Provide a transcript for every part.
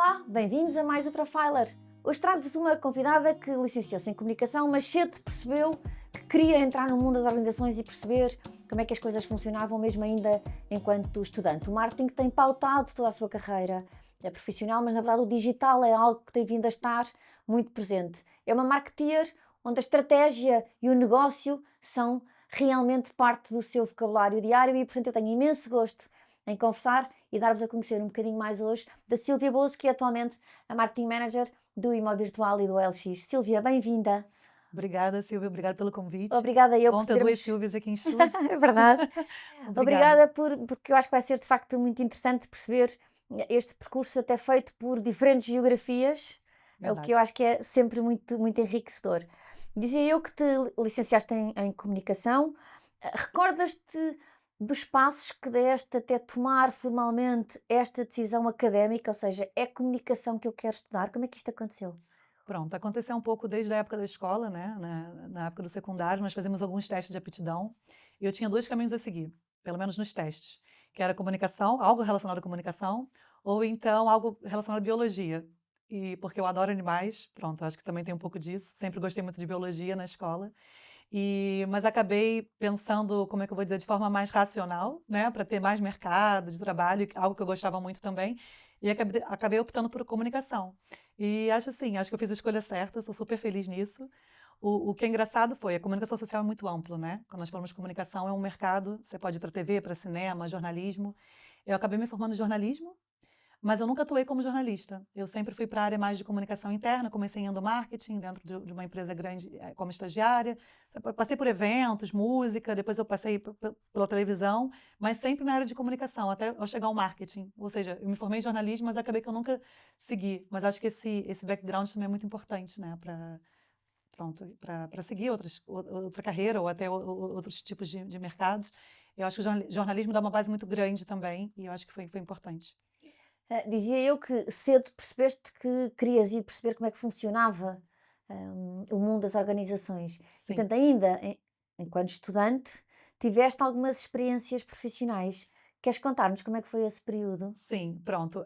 Olá, bem-vindos a mais o Profiler. Hoje trago-vos uma convidada que licenciou-se em Comunicação, mas cedo percebeu que queria entrar no mundo das organizações e perceber como é que as coisas funcionavam, mesmo ainda enquanto estudante. O marketing tem pautado toda a sua carreira profissional, mas na verdade o digital é algo que tem vindo a estar muito presente. É uma marketeer onde a estratégia e o negócio são realmente parte do seu vocabulário diário e, portanto, eu tenho imenso gosto em conversar e dar-vos a conhecer um bocadinho mais hoje da Sílvia Bozo, que é atualmente a Marketing Manager do Imo Virtual e do OLX. Sílvia, bem-vinda. Obrigada, Silvia. Obrigada pelo convite. Obrigada eu Bom por ter duas termos... Sílvias aqui em estúdio. É verdade. Obrigada. Obrigada porque eu acho que vai ser de facto muito interessante perceber este percurso até feito por diferentes geografias, o que eu Verdade. acho que é sempre muito, muito enriquecedor. Dizia eu que te licenciaste em Comunicação. Recordas-te dos passos que deste até tomar formalmente esta decisão académica, ou seja, é comunicação que eu quero estudar? Como é que isto aconteceu? Pronto, aconteceu um pouco desde a época da escola, né? Na época do secundário, nós fazíamos alguns testes de aptidão e eu tinha dois caminhos a seguir, pelo menos nos testes, que era comunicação, algo relacionado à comunicação, ou então algo relacionado à biologia. E porque eu adoro animais, pronto, acho que também tem um pouco disso. Sempre gostei muito de biologia na escola. Mas acabei pensando, como é que eu vou dizer, de forma mais racional, né, para ter mais mercado de trabalho, algo que eu gostava muito também, e acabei optando por comunicação. E acho assim, acho que eu fiz a escolha certa, sou super feliz nisso. O que é engraçado foi, a comunicação social é muito amplo, né? Quando nós falamos de comunicação, é um mercado, você pode ir para TV, para cinema, jornalismo. Eu acabei me formando em jornalismo, mas eu nunca atuei como jornalista. Eu sempre fui para a área mais de comunicação interna, comecei em endomarketing, dentro de uma empresa grande, como estagiária. Passei por eventos, música, depois eu passei pela televisão, mas sempre na área de comunicação, até eu chegar ao marketing. Ou seja, eu me formei em jornalismo, mas acabei que eu nunca segui. Mas acho que esse background também é muito importante, né, para seguir outra carreira ou até outros tipos de mercados. Eu acho que o jornalismo dá uma base muito grande também, e eu acho que foi importante. Dizia eu que cedo percebeste que querias ir perceber como é que funcionava o mundo das organizações. E, Sim. portanto, ainda enquanto estudante, tiveste algumas experiências profissionais. Queres contar-nos como é que foi esse período? Sim, pronto.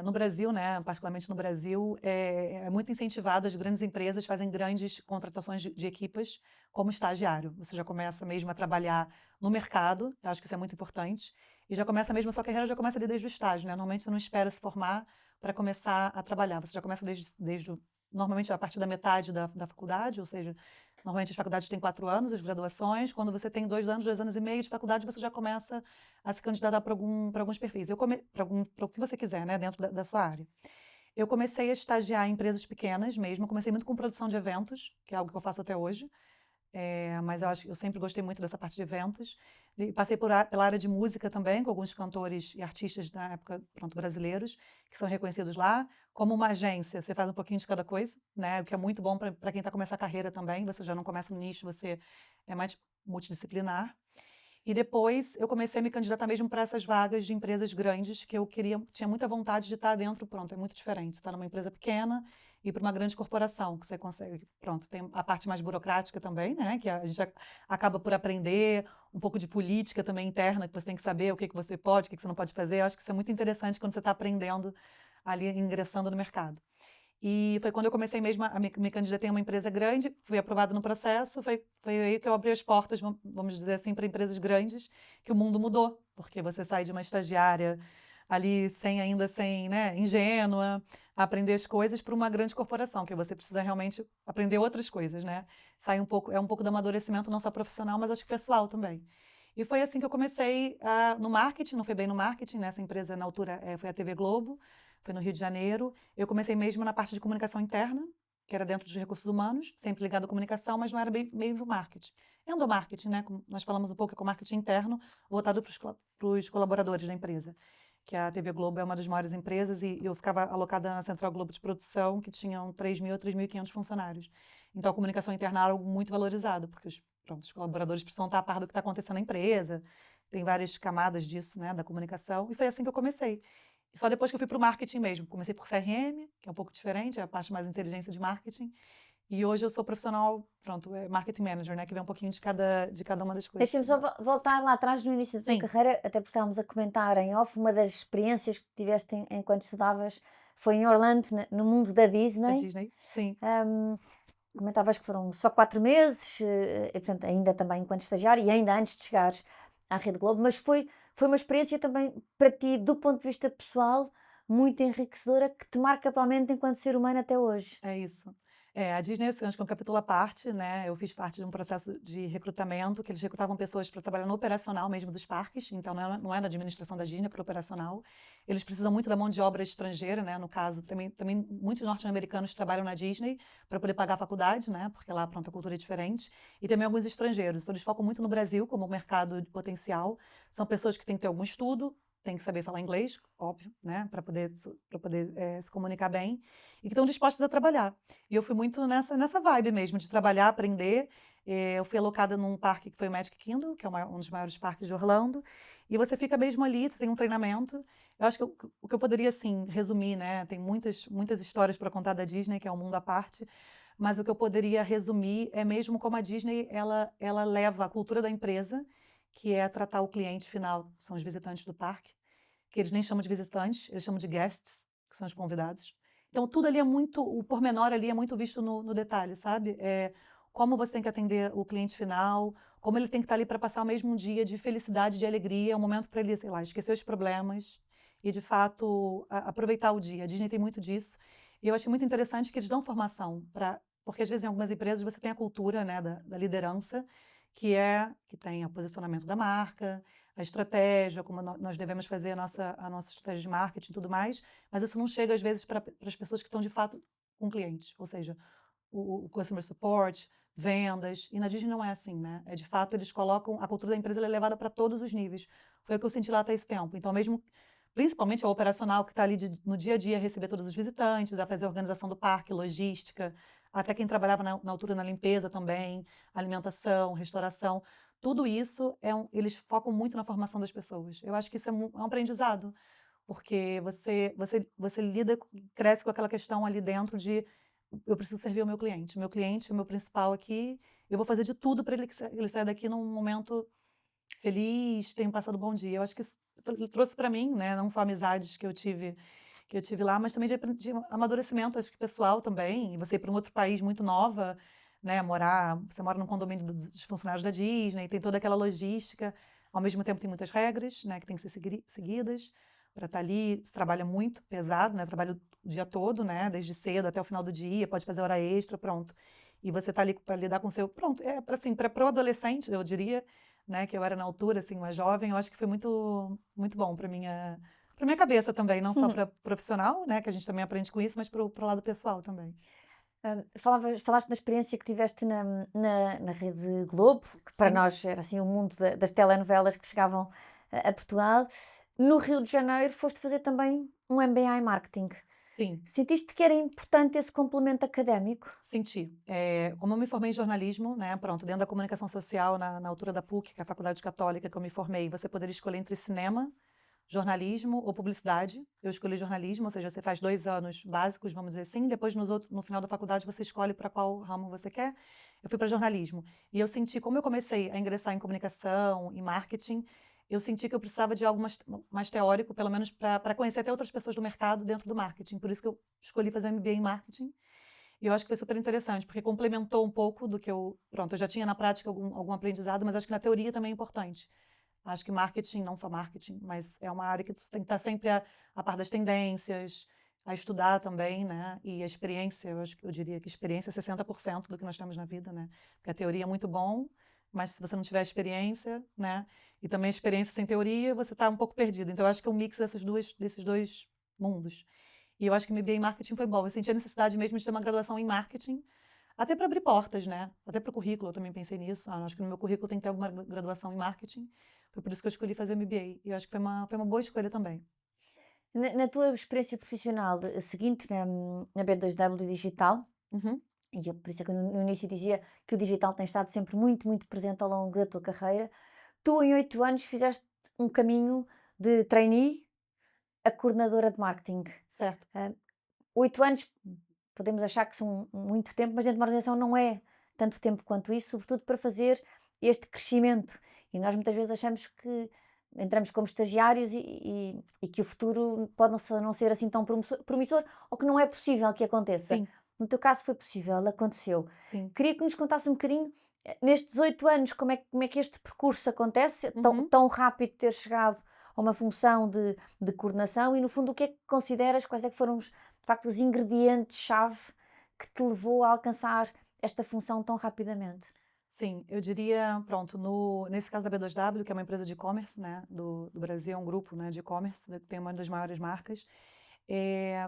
No Brasil, né, particularmente no Brasil, é muito incentivado, as grandes empresas fazem grandes contratações de equipas como estagiário. Você já começa mesmo a trabalhar no mercado, eu acho que isso é muito importante, e já começa mesmo a sua carreira, já começa ali desde o estágio, né? Normalmente você não espera se formar para começar a trabalhar, você já começa normalmente a partir da metade da faculdade, ou seja, normalmente as faculdades têm 4 anos, as graduações, quando você tem 2 anos, 2 anos e meio de faculdade, você já começa a se candidatar para alguns perfis. Para o que você quiser, né, dentro da sua área. Eu comecei a estagiar em empresas pequenas mesmo, comecei muito com produção de eventos, que é algo que eu faço até hoje, mas eu sempre gostei muito dessa parte de eventos. E passei pela área de música também, com alguns cantores e artistas da época, pronto, brasileiros, que são reconhecidos lá. Como uma agência, você faz um pouquinho de cada coisa, né, o que é muito bom para quem está começando a carreira também, você já não começa no nicho, você é mais multidisciplinar. E depois eu comecei a me candidatar mesmo para essas vagas de empresas grandes que eu tinha muita vontade de estar dentro. Pronto, é muito diferente. Você está numa empresa pequena e para uma grande corporação, que você consegue. Pronto, tem a parte mais burocrática também, né? Que a gente acaba por aprender um pouco de política também interna, que você tem que saber o que você pode, o que você não pode fazer. Eu acho que isso é muito interessante quando você está aprendendo ali, ingressando no mercado. E foi quando eu comecei mesmo a me candidatei a uma empresa grande, fui aprovada no processo, foi aí que eu abri as portas, vamos dizer assim, para empresas grandes, que o mundo mudou, porque você sai de uma estagiária ali sem, né, ingênua, a aprender as coisas para uma grande corporação, que você precisa realmente aprender outras coisas, né? É um pouco do amadurecimento não só profissional, mas acho que pessoal também. E foi assim que eu comecei no marketing, não foi bem no marketing, nessa empresa na altura foi a TV Globo, foi no Rio de Janeiro. Eu comecei mesmo na parte de comunicação interna, que era dentro dos recursos humanos, sempre ligado à comunicação, mas não era bem mesmo marketing. Endomarketing, né? Como nós falamos um pouco, é com marketing interno, voltado para os colaboradores da empresa. Que a TV Globo é uma das maiores empresas e eu ficava alocada na Central Globo de Produção, que tinham 3.000 a 3.500 funcionários. Então a comunicação interna era algo muito valorizado, porque os colaboradores precisam estar a par do que está acontecendo na empresa, tem várias camadas disso, né, da comunicação, e foi assim que eu comecei. E só depois que eu fui para o marketing mesmo. Comecei por CRM, que é um pouco diferente, é a parte mais inteligência de marketing. E hoje eu sou profissional, pronto, marketing manager, né? Que vem um pouquinho de cada uma das coisas. Deixa-me só voltar lá atrás no início da tua Sim, carreira, até porque estávamos a comentar em off, uma das experiências que tiveste enquanto estudavas foi em Orlando, no mundo da A Disney. Disney, sim. Comentavas que foram só 4 meses, e, portanto, ainda também enquanto estagiário e ainda antes de chegar à Rede Globo, mas foi uma experiência também para ti, do ponto de vista pessoal, muito enriquecedora, que te marca provavelmente enquanto ser humano até hoje. É isso. A Disney, assim, acho que é um capítulo à parte, né? Eu fiz parte de um processo de recrutamento, que eles recrutavam pessoas para trabalhar no operacional mesmo dos parques, então não é da administração da Disney, é para o operacional. Eles precisam muito da mão de obra estrangeira, né? No caso, também muitos norte-americanos trabalham na Disney para poder pagar a faculdade, né? Porque lá, pronto, a cultura é diferente. E também alguns estrangeiros. Então, eles focam muito no Brasil como mercado de potencial. São pessoas que têm que ter algum estudo, têm que saber falar inglês, óbvio, né? Para poder se comunicar bem e que estão dispostos a trabalhar. E eu fui muito nessa vibe mesmo, de trabalhar, aprender. Eu fui alocada num parque que foi o Magic Kingdom, que é um dos maiores parques de Orlando, e você fica mesmo ali, você tem um treinamento. Eu acho que o que eu poderia, assim, resumir, né? Tem muitas histórias para contar da Disney, que é um mundo à parte, mas o que eu poderia resumir é mesmo como a Disney, ela leva a cultura da empresa, que é tratar o cliente final, que são os visitantes do parque, que eles nem chamam de visitantes, eles chamam de guests, que são os convidados. Então, tudo ali é muito, o pormenor ali é muito visto no detalhe, sabe? Como você tem que atender o cliente final, como ele tem que estar ali para passar o mesmo dia de felicidade, de alegria, um momento para ele, sei lá, esquecer os problemas e, de fato, aproveitar o dia. A Disney tem muito disso. E eu achei muito interessante que eles dão formação porque às vezes em algumas empresas você tem a cultura, né, da liderança, que tem o posicionamento da marca, a estratégia, como nós devemos fazer a nossa estratégia de marketing e tudo mais, mas isso não chega às vezes para as pessoas que estão de fato com clientes, ou seja, o customer support, vendas, e na Disney não é assim, né? De fato, eles colocam, a cultura da empresa ela é levada para todos os níveis. Foi o que eu senti lá até esse tempo. Então, mesmo, principalmente o operacional que está ali no dia a dia, a receber todos os visitantes, a fazer a organização do parque, logística, até quem trabalhava na altura na limpeza também, alimentação, restauração, tudo isso eles focam muito na formação das pessoas. Eu acho que isso é um aprendizado, porque você lida, cresce com aquela questão ali dentro de eu preciso servir o meu cliente. O meu cliente é o meu principal aqui. Eu vou fazer de tudo para ele sair daqui num momento feliz, tenha passado um bom dia. Eu acho que isso trouxe para mim, né, não só amizades que eu tive lá, mas também de amadurecimento, acho que pessoal também. E você ir para um outro país muito nova, né, você mora num condomínio dos funcionários da Disney, tem toda aquela logística. Ao mesmo tempo tem muitas regras, né, que têm que ser seguidas para estar ali. Você trabalha muito pesado, né, trabalha o dia todo, né, desde cedo até o final do dia, pode fazer hora extra, pronto. E você está ali para lidar com o seu, pronto, assim, para pro adolescente, eu diria, né, que eu era na altura assim, uma jovem, eu acho que foi muito muito bom para minha cabeça também, não só para profissional, né, que a gente também aprende com isso, mas para o lado pessoal também. Falaste da experiência que tiveste na Rede Globo, que para Sim, nós era assim o mundo das telenovelas que chegavam a Portugal. No Rio de Janeiro foste fazer também um MBA em Marketing. sim. Sentiste que era importante esse complemento académico? Senti. Como eu me formei em jornalismo, né, pronto, dentro da comunicação social, na altura da PUC, que é a Faculdade Católica que eu me formei, você poderia escolher entre cinema, jornalismo ou publicidade. Eu escolhi jornalismo, ou seja, você faz 2 anos básicos, vamos dizer assim, depois no final da faculdade você escolhe para qual ramo você quer. Eu fui para jornalismo. E eu senti, como eu comecei a ingressar em comunicação, em marketing, eu senti que eu precisava de algo mais teórico, pelo menos para conhecer até outras pessoas do mercado dentro do marketing. Por isso que eu escolhi fazer MBA em marketing. E eu acho que foi super interessante, porque complementou um pouco do que eu já tinha na prática algum aprendizado, mas acho que na teoria também é importante. Acho que marketing, não só marketing, mas é uma área que você tem que estar sempre a par das tendências, a estudar também, né? E a experiência, eu diria que experiência é 60% do que nós temos na vida, né? Porque a teoria é muito bom, mas se você não tiver experiência, né? E também experiência sem teoria, você está um pouco perdido. Então, eu acho que é um mix desses dois mundos. E eu acho que MBA em marketing foi bom. Eu senti a necessidade mesmo de ter uma graduação em marketing, até para abrir portas, né? Até para o currículo, eu também pensei nisso. Acho que no meu currículo tem que ter alguma graduação em marketing. Foi por isso que eu escolhi fazer MBA. E eu acho que foi uma boa escolha também. Na tua experiência profissional seguinte na B2W Digital, Uhum. por isso é que no início dizia que o digital tem estado sempre muito, muito presente ao longo da tua carreira, tu em 8 anos fizeste um caminho de trainee a coordenadora de marketing. Certo. 8 anos podemos achar que são muito tempo, mas dentro de uma organização não é tanto tempo quanto isso, sobretudo para fazer este crescimento. E nós muitas vezes achamos que entramos como estagiários e que o futuro pode não ser assim tão promissor ou que não é possível que aconteça. Sim, No teu caso foi possível, aconteceu. sim. Queria que nos contasse um bocadinho, nestes 8 anos, como é que este percurso acontece, tão, Uhum. tão rápido ter chegado a uma função de coordenação e, no fundo, o que é que consideras, quais é que foram, de facto, os ingredientes-chave que te levou a alcançar esta função tão rapidamente? Sim, eu diria, pronto, nesse caso da B2W, que é uma empresa de e-commerce, né, do Brasil, é um grupo, né, de e-commerce, que tem uma das maiores marcas,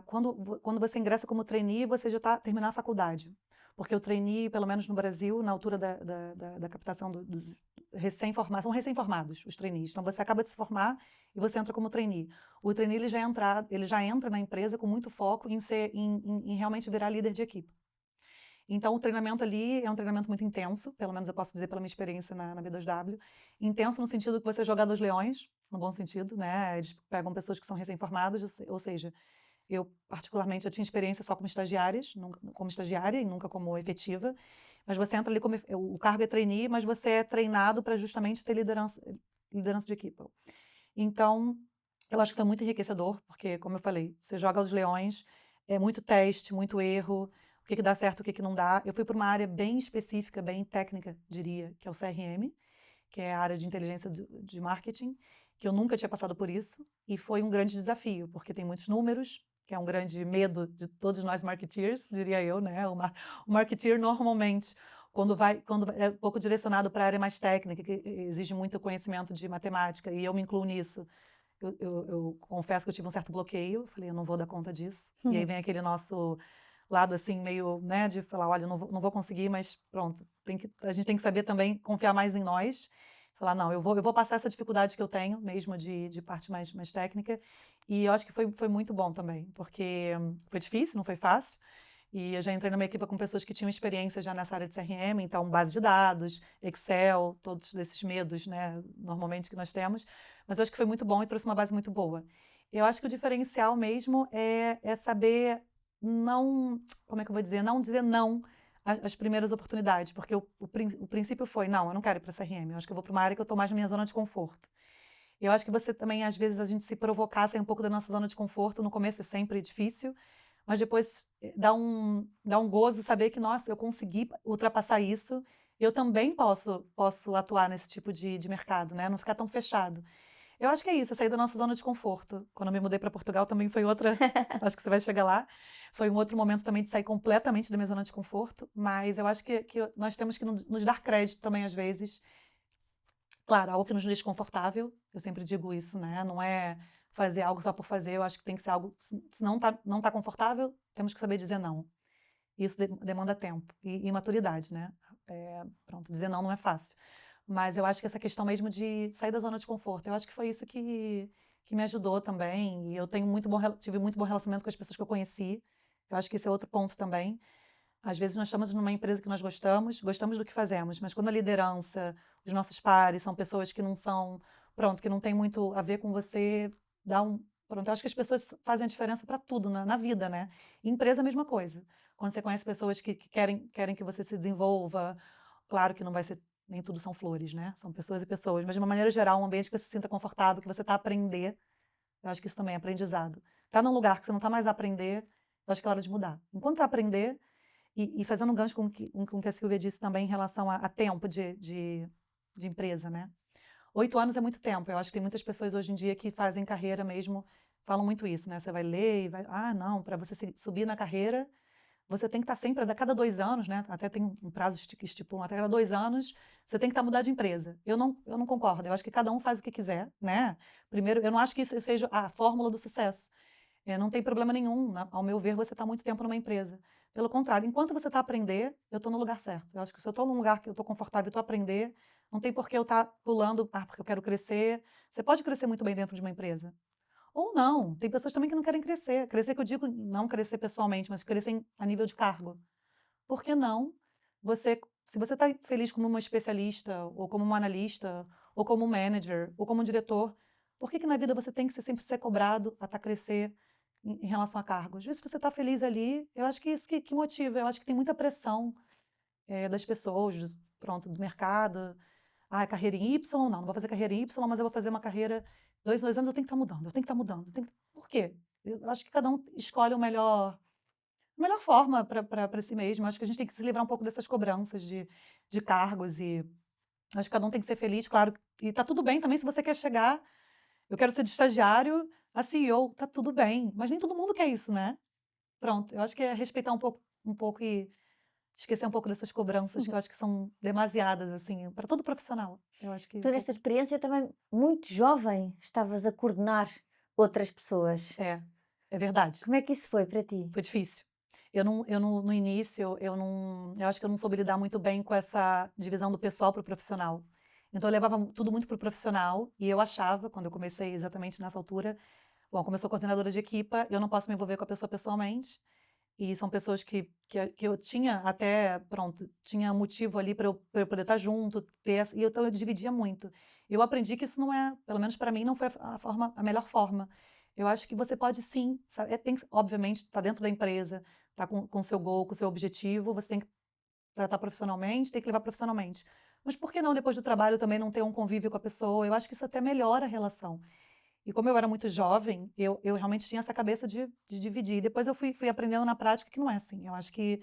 quando você ingressa como trainee, você já está terminando a faculdade. Porque o trainee, pelo menos no Brasil, na altura da captação dos recém-formados, são recém-formados os trainees. Então, você acaba de se formar e você entra como trainee. O trainee, ele já entra na empresa com muito foco em realmente virar líder de equipe. Então, o treinamento ali é um treinamento muito intenso, pelo menos eu posso dizer pela minha experiência na B2W. Intenso no sentido que você é jogar dos leões, no bom sentido, né? Eles pegam pessoas que são recém-formadas, ou seja, eu particularmente eu tinha experiência só como como estagiária e nunca como efetiva, mas você entra ali como, o cargo é trainee, mas você é treinado para justamente ter liderança de equipe. Então, eu acho que foi muito enriquecedor, porque, como eu falei, você joga aos leões, é muito teste, muito erro, o que que dá certo, o que que não dá. Eu fui para uma área bem específica, bem técnica, diria, que é o CRM, que é a área de inteligência de marketing, que eu nunca tinha passado por isso, e foi um grande desafio, porque tem muitos números, que é um grande medo de todos nós marketeers, diria eu, né? O marketeer normalmente, quando é um pouco direcionado para a área mais técnica, que exige muito conhecimento de matemática, e eu me incluo nisso, eu confesso que eu tive um certo bloqueio, falei, eu não vou dar conta disso. E aí vem aquele nosso lado assim, meio, né, de falar, olha, não vou conseguir, mas pronto, a gente tem que saber também confiar mais em nós. Falar, não, eu vou passar essa dificuldade que eu tenho, mesmo de parte mais técnica. E eu acho que foi muito bom também, porque foi difícil, não foi fácil. E eu já entrei numa equipe com pessoas que tinham experiência já nessa área de CRM, então base de dados, Excel, todos esses medos, né, normalmente que nós temos. Mas eu acho que foi muito bom e trouxe uma base muito boa. Eu acho que o diferencial mesmo é saber não, como é que eu vou dizer, não dizer não às primeiras oportunidades, porque o princípio foi, não, eu não quero ir para CRM, eu acho que eu vou para uma área que eu estou mais na minha zona de conforto. Eu acho que você também, às vezes, a gente se provocar a sair um pouco da nossa zona de conforto, no começo é sempre difícil, mas depois dá um gozo saber que, nossa, eu consegui ultrapassar isso, eu também posso atuar nesse tipo de mercado, né? Não ficar tão fechado. Eu acho que é isso, é sair da nossa zona de conforto. Quando eu me mudei para Portugal também foi outra, acho que você vai chegar lá, foi um outro momento também de sair completamente da minha zona de conforto, mas eu acho que nós temos que nos dar crédito também às vezes. Claro, algo que nos deixe confortável, eu sempre digo isso, né? Não é fazer algo só por fazer, eu acho que tem que ser algo, se não tá confortável, temos que saber dizer não. Isso demanda tempo e maturidade, né? Pronto, dizer não é fácil. Mas eu acho que essa questão mesmo de sair da zona de conforto, eu acho que foi isso que me ajudou também. E eu tive muito bom relacionamento com as pessoas que eu conheci. Eu acho que esse é outro ponto também. Às vezes nós estamos numa empresa que nós gostamos do que fazemos, mas quando a liderança, os nossos pares são pessoas que não são, pronto, que não tem muito a ver com você, pronto, eu acho que as pessoas fazem a diferença para tudo na vida, né? E empresa é a mesma coisa. Quando você conhece pessoas que querem que você se desenvolva, claro que não vai ser, nem tudo são flores, né? São pessoas e pessoas, mas de uma maneira geral, um ambiente que você se sinta confortável, que você está a aprender, eu acho que isso também é aprendizado. Tá num lugar que você não está mais a aprender, eu acho que é hora de mudar. Enquanto tá a aprender, e fazendo um gancho com o que a Silvia disse também em relação a tempo de empresa, né? 8 anos é muito tempo. Eu acho que tem muitas pessoas hoje em dia que fazem carreira mesmo, falam muito isso, né? Você vai ler e vai. Ah, não, para você subir na carreira, você tem que estar sempre, a cada 2 anos, né? Até tem um prazo que estipula, até cada 2 anos, você tem que estar mudando de empresa. Eu não concordo. Eu acho que cada um faz o que quiser, né? Primeiro, eu não acho que isso seja a fórmula do sucesso. Não tem problema nenhum, ao meu ver, você está muito tempo numa empresa. Pelo contrário, enquanto você está a aprender, eu estou no lugar certo. Eu acho que se eu estou num lugar que eu estou confortável e estou a aprender, não tem por que eu estar pulando, porque eu quero crescer. Você pode crescer muito bem dentro de uma empresa. Ou não. Tem pessoas também que não querem crescer. Crescer que eu digo, não crescer pessoalmente, mas crescer a nível de cargo. Por que não? Se você está feliz como uma especialista, ou como uma analista, ou como um manager, ou como um diretor, por que na vida você tem que sempre ser cobrado a crescer em relação a cargos? Às vezes, se você está feliz ali, eu acho que isso que motiva. Eu acho que tem muita pressão das pessoas, pronto, do mercado. carreira em Y, não vou fazer carreira em Y, mas eu vou fazer uma carreira, 2 anos eu tenho que estar mudando, eu tenho que estar mudando. Por quê? Eu acho que cada um escolhe a melhor forma para si mesmo. Acho que a gente tem que se livrar um pouco dessas cobranças de cargos e acho que cada um tem que ser feliz, claro. E tá tudo bem também se você quer chegar, eu quero ser de estagiário a CEO, tá tudo bem, mas nem todo mundo quer isso, né? Pronto, eu acho que é respeitar um pouco e esquecer um pouco dessas cobranças que eu acho que são demasiadas, assim, para todo profissional. Eu acho que Tu, nesta experiência, também muito jovem, estavas a coordenar outras pessoas. é verdade. Como é que isso foi para ti? Foi difícil. No início, eu acho que eu não soube lidar muito bem com essa divisão do pessoal para o profissional. Então, eu levava tudo muito para o profissional e eu achava, quando eu comecei exatamente nessa altura, bom, como eu sou coordenadora de equipa, eu não posso me envolver com a pessoa pessoalmente. E são pessoas que eu tinha até, pronto, tinha motivo ali para eu poder estar junto, então eu dividia muito. Eu aprendi que isso não é, pelo menos para mim, não foi a melhor forma. Eu acho que você pode sim, sabe, obviamente, estar dentro da empresa, tá com o seu goal, com o seu objetivo, você tem que tratar profissionalmente, tem que levar profissionalmente. Mas por que não, depois do trabalho, também não ter um convívio com a pessoa? Eu acho que isso até melhora a relação. E como eu era muito jovem, eu realmente tinha essa cabeça de dividir. Depois eu fui aprendendo na prática que não é assim. Eu acho que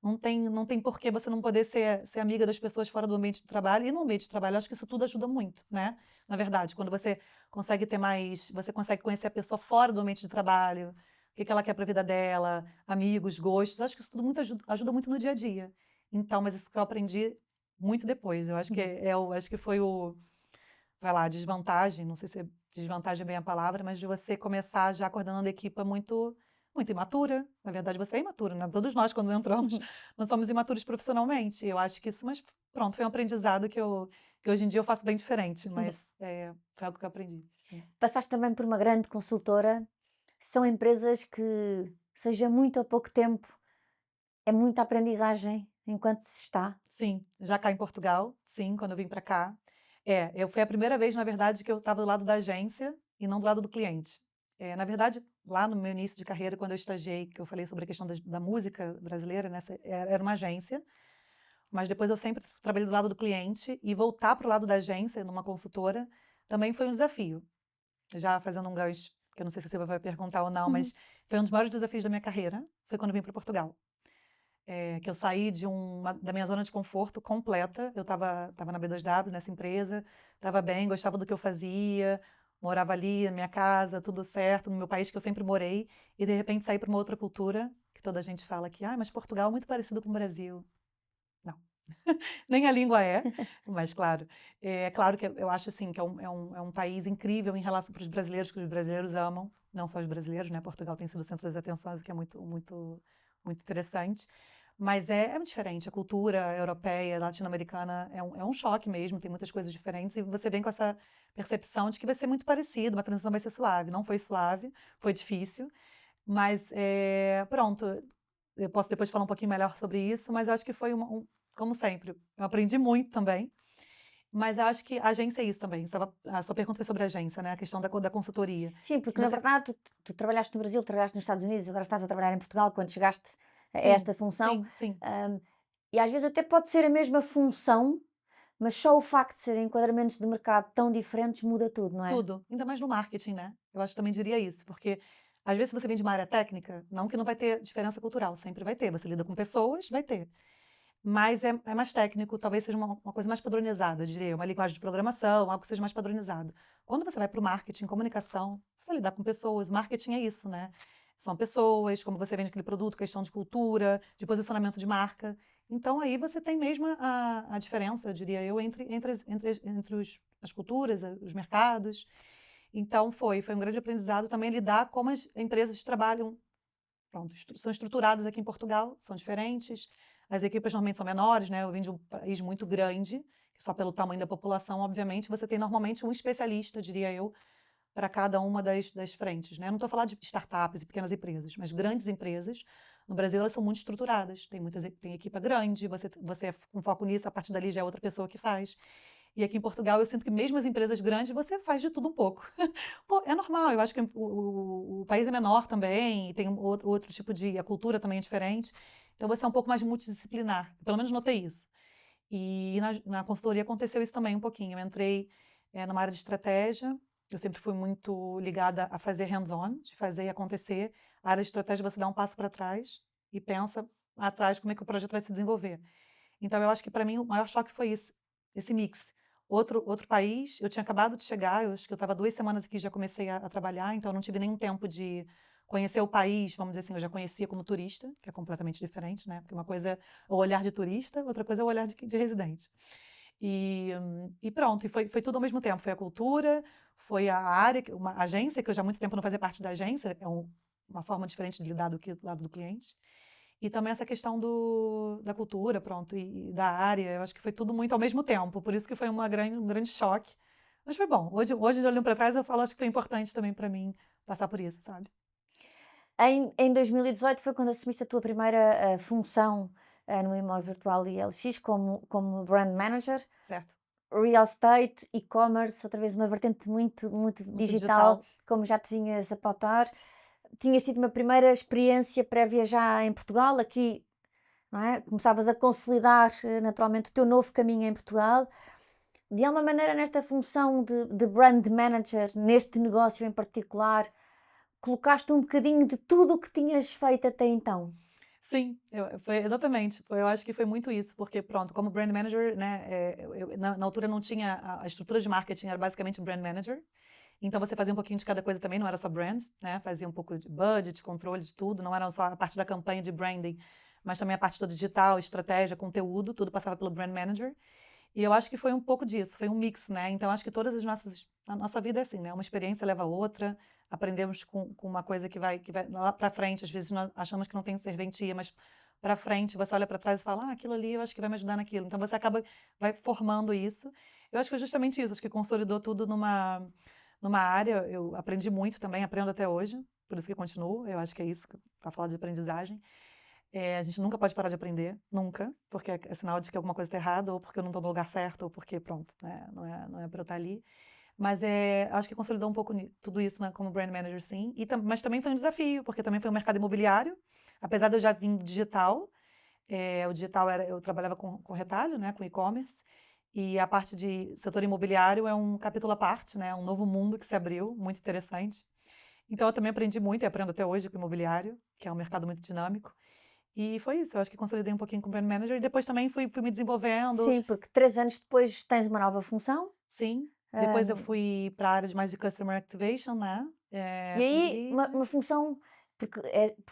não tem por que você não poder ser amiga das pessoas fora do ambiente de trabalho. E no ambiente de trabalho, eu acho que isso tudo ajuda muito, né? Na verdade, quando você consegue ter mais, você consegue conhecer a pessoa fora do ambiente de trabalho, o que ela quer para a vida dela, amigos, gostos, acho que isso tudo muito ajuda muito no dia a dia. Então, mas isso que eu aprendi muito depois. Eu acho que eu acho que foi vai lá, desvantagem, não sei se desvantagem é bem a palavra, mas de você começar já coordenando a equipa muito imatura. Na verdade, você é imatura, né? Todos nós, quando entramos, nós somos imaturos profissionalmente. Eu acho que isso, mas pronto, foi um aprendizado que hoje em dia eu faço bem diferente, mas foi algo que eu aprendi. Sim. Passaste também por uma grande consultora. São empresas que, seja muito ou pouco tempo, é muita aprendizagem enquanto se está. Sim, já cá em Portugal, sim, quando eu vim para cá. Foi a primeira vez, na verdade, que eu estava do lado da agência e não do lado do cliente. Na verdade, lá no meu início de carreira, quando eu estagiei, que eu falei sobre a questão da música brasileira, né, era uma agência, mas depois eu sempre trabalhei do lado do cliente e voltar para o lado da agência, numa consultora, também foi um desafio. Já fazendo um gancho, que eu não sei se você vai perguntar ou não, mas foi um dos maiores desafios da minha carreira, foi quando eu vim para Portugal. Que eu saí da minha zona de conforto completa. Eu estava na B2W, nessa empresa, estava bem, gostava do que eu fazia, morava ali na minha casa, tudo certo, no meu país que eu sempre morei, e de repente saí para uma outra cultura, que toda a gente fala que, mas Portugal é muito parecido com o Brasil. Não, nem a língua é, mas claro, é claro que eu acho assim que é um país incrível em relação para os brasileiros, que os brasileiros amam, não só os brasileiros, né? Portugal tem sido o centro das atenções, o que é muito interessante. Mas é muito diferente. A cultura europeia, latino-americana é um choque mesmo, tem muitas coisas diferentes, e você vem com essa percepção de que vai ser muito parecido, uma transição vai ser suave. Não foi suave, foi difícil, mas pronto. Eu posso depois falar um pouquinho melhor sobre isso, mas eu acho que foi como sempre, eu aprendi muito também. Mas eu acho que a agência é isso também. A sua pergunta foi sobre a agência, né? A questão da consultoria. Sim, porque Que na você- verdade tu trabalhaste no Brasil, trabalhaste nos Estados Unidos, agora estás a trabalhar em Portugal quando chegaste a Sim, esta função. sim. E às vezes até pode ser a mesma função, mas só o facto de serem enquadramentos de mercado tão diferentes muda tudo, não é? Tudo, ainda mais no marketing, né? Eu acho que também diria isso, porque às vezes se você vem de uma área técnica, não que não vai ter diferença cultural, sempre vai ter. Você lida com pessoas, vai ter. Mas é mais técnico, talvez seja uma coisa mais padronizada, eu diria, uma linguagem de programação, algo que seja mais padronizado. Quando você vai para o marketing, comunicação, você lidar com pessoas, marketing é isso, né? São pessoas, como você vende aquele produto, questão de cultura, de posicionamento de marca. Então aí você tem mesmo a diferença, eu diria eu, entre as culturas, os mercados. Então foi um grande aprendizado também lidar como as empresas trabalham. Pronto, são estruturadas aqui em Portugal, são diferentes. As equipes normalmente são menores, né? Eu vim de um país muito grande, que só pelo tamanho da população, obviamente, você tem normalmente um especialista, diria eu, para cada uma das frentes, né? Não estou falando de startups e pequenas empresas, mas grandes empresas. No Brasil, elas são muito estruturadas. Tem equipa grande, você com foco nisso, a partir dali já é outra pessoa que faz. E aqui em Portugal, eu sinto que mesmo as empresas grandes, você faz de tudo um pouco. Pô, é normal, eu acho que o país é menor também, e tem outro tipo a cultura também é diferente. Então você é um pouco mais multidisciplinar, pelo menos notei isso. E na consultoria aconteceu isso também um pouquinho. Eu entrei numa área de estratégia, eu sempre fui muito ligada a fazer hands-on, de fazer e acontecer. A área de estratégia você dá um passo para trás e pensa atrás como é que o projeto vai se desenvolver. Então eu acho que para mim o maior choque foi esse mix. Outro país, eu tinha acabado de chegar, eu acho que eu estava 2 semanas aqui e já comecei a trabalhar, então eu não tive nenhum tempo de conhecer o país, vamos dizer assim, eu já conhecia como turista, que é completamente diferente, né? Porque uma coisa é o olhar de turista, outra coisa é o olhar de residente. E pronto, e foi tudo ao mesmo tempo. Foi a cultura, foi a área, uma agência, que eu já há muito tempo não fazia parte da agência, é uma forma diferente de lidar do que do lado do cliente. E também essa questão da cultura, pronto, e da área, eu acho que foi tudo muito ao mesmo tempo, por isso que foi um grande choque. Mas foi bom. Hoje olhando para trás, eu falo, acho que foi importante também para mim passar por isso, sabe? Em 2018 foi quando assumiste a tua primeira função no Imóvel Virtual e LX como Brand Manager. Certo. Real estate, e-commerce, outra vez uma vertente muito Muito digital, digital. como já te vinhas a pautar. Tinhas tido uma primeira experiência prévia já em Portugal, aqui, não é? Começavas a consolidar naturalmente o teu novo caminho em Portugal. De alguma maneira, nesta função de brand manager, neste negócio em particular, colocaste um bocadinho de tudo o que tinhas feito até então. Sim, foi exatamente. Eu acho que foi muito isso, porque pronto, como brand manager, né, na altura não tinha a estrutura de marketing, era basicamente brand manager. Então você fazia um pouquinho de cada coisa também, não era só brand, né? Fazia um pouco de budget, controle de tudo, não era só a parte da campanha de branding, mas também a parte toda digital, estratégia, conteúdo, tudo passava pelo brand manager. E eu acho que foi um pouco disso, foi um mix, né? Então acho que a nossa vida é assim, né? Uma experiência leva a outra, aprendemos com uma coisa que vai lá para frente, às vezes nós achamos que não tem serventia, mas para frente você olha para trás e fala, aquilo ali eu acho que vai me ajudar naquilo. Então você vai formando isso. Eu acho que foi justamente isso, acho que consolidou tudo numa área, eu aprendi muito também, aprendo até hoje, por isso que continuo, eu acho que é isso, para falar de aprendizagem. A gente nunca pode parar de aprender, nunca, porque é sinal de que alguma coisa está errada, ou porque eu não estou no lugar certo, ou porque, pronto, né, não é para eu estar ali. Mas acho que consolidou um pouco tudo isso, né, como brand manager, sim. Mas também foi um desafio, porque também foi um mercado imobiliário, apesar de eu já vir do digital, o digital eu trabalhava com retalho, né, com e-commerce, e a parte de setor imobiliário é um capítulo à parte, né, um novo mundo que se abriu, muito interessante. Então eu também aprendi muito e aprendo até hoje com o imobiliário, que é um mercado muito dinâmico. E foi isso, eu acho que consolidei um pouquinho com o brand manager e depois também fui me desenvolvendo, Sim, porque 3 anos depois tens uma nova função. sim. Depois eu hum, fui para a área de mais de customer activation, né? E aí, Ali, uma função, porque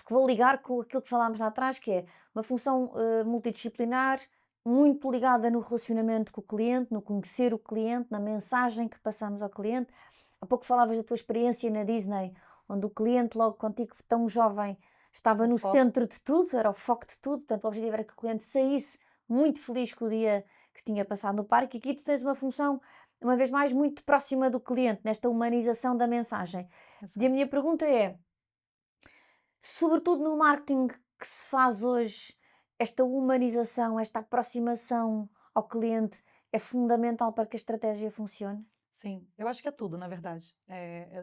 vou ligar com aquilo que falámos lá atrás, que é uma função multidisciplinar, muito ligada no relacionamento com o cliente, no conhecer o cliente, na mensagem que passamos ao cliente. Há pouco falavas da tua experiência na Disney, onde o cliente, logo contigo, tão jovem, estava o no foco, centro de tudo, era o foco de tudo. Portanto, o objetivo era que o cliente saísse muito feliz com o dia que tinha passado no parque. E aqui tu tens uma função, uma vez mais, muito próxima do cliente, nesta humanização da mensagem. E a exato. minha pergunta é, sobretudo no marketing que se faz hoje, esta humanização, esta aproximação ao cliente é fundamental para que a estratégia funcione? Sim, eu acho que é tudo, na verdade.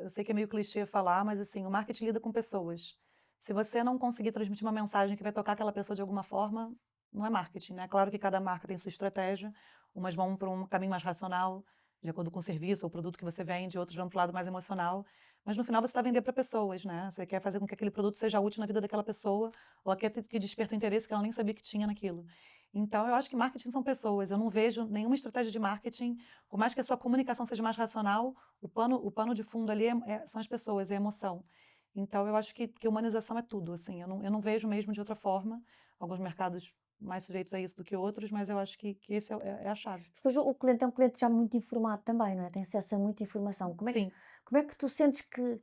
Eu sei que é meio clichê falar, mas assim, o marketing lida com pessoas. Se você não conseguir transmitir uma mensagem que vai tocar aquela pessoa de alguma forma, não é marketing, né? Claro que cada marca tem sua estratégia, umas vão para um caminho mais racional, de acordo com o serviço ou produto que você vende, outros vão para o lado mais emocional, mas no final você está vendendo para pessoas, né? Você quer fazer com que aquele produto seja útil na vida daquela pessoa, ou quer que desperta o interesse que ela nem sabia que tinha naquilo. Então, eu acho que marketing são pessoas. Eu não vejo nenhuma estratégia de marketing, por mais que a sua comunicação seja mais racional, o pano de fundo ali são as pessoas, é a emoção. Então, eu acho que humanização é tudo, assim. Eu não vejo mesmo de outra forma. Alguns mercados mais sujeitos a isso do que outros, mas eu acho que esse é a chave. Depois o cliente é um cliente já muito informado também, não é? Tem acesso a muita informação. Sim, Como é que tu sentes que,